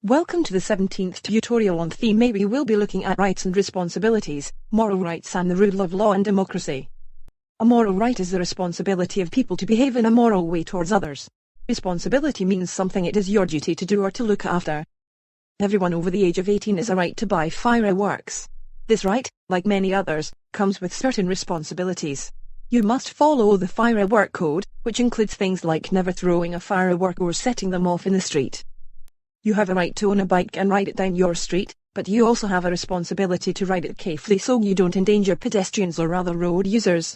Welcome to the 17th tutorial on theme A. We will be looking at rights and responsibilities, moral rights and the rule of law and democracy. A moral right is the responsibility of people to behave in a moral way towards others. Responsibility means something it is your duty to do or to look after. Everyone over the age of 18 has a right to buy fireworks. This right, like many others, comes with certain responsibilities. You must follow the firework code, which includes things like never throwing a firework or setting them off in the street. You have a right to own a bike and ride it down your street, but you also have a responsibility to ride it carefully so you don't endanger pedestrians or other road users.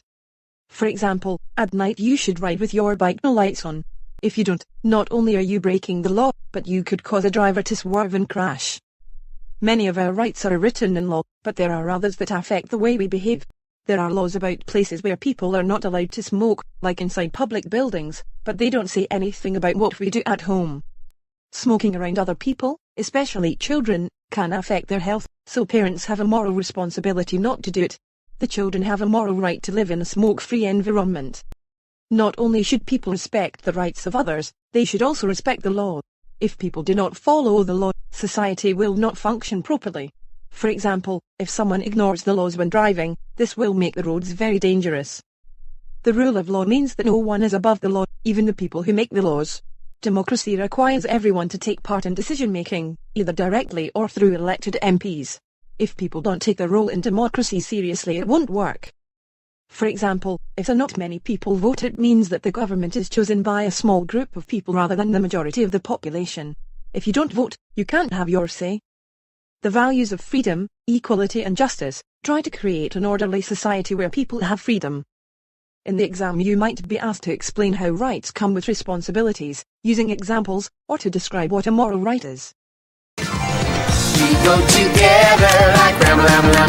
For example, at night you should ride with your bike no lights on. If you don't, not only are you breaking the law, but you could cause a driver to swerve and crash. Many of our rights are written in law, but there are others that affect the way we behave. There are laws about places where people are not allowed to smoke, like inside public buildings, but they don't say anything about what we do at home. Smoking around other people, especially children, can affect their health, so parents have a moral responsibility not to do it. The children have a moral right to live in a smoke-free environment. Not only should people respect the rights of others, they should also respect the law. If people do not follow the law, society will not function properly. For example, if someone ignores the laws when driving, this will make the roads very dangerous. The rule of law means that no one is above the law, even the people who make the laws. Democracy requires everyone to take part in decision-making, either directly or through elected MPs. If people don't take their role in democracy seriously, it won't work. For example, if not many people vote, it means that the government is chosen by a small group of people rather than the majority of the population. If you don't vote, you can't have your say. The values of freedom, equality and justice try to create an orderly society where people have freedom. In the exam you might be asked to explain how rights come with responsibilities, using examples, or to describe what a moral right is. We go together like ram, ram, ram.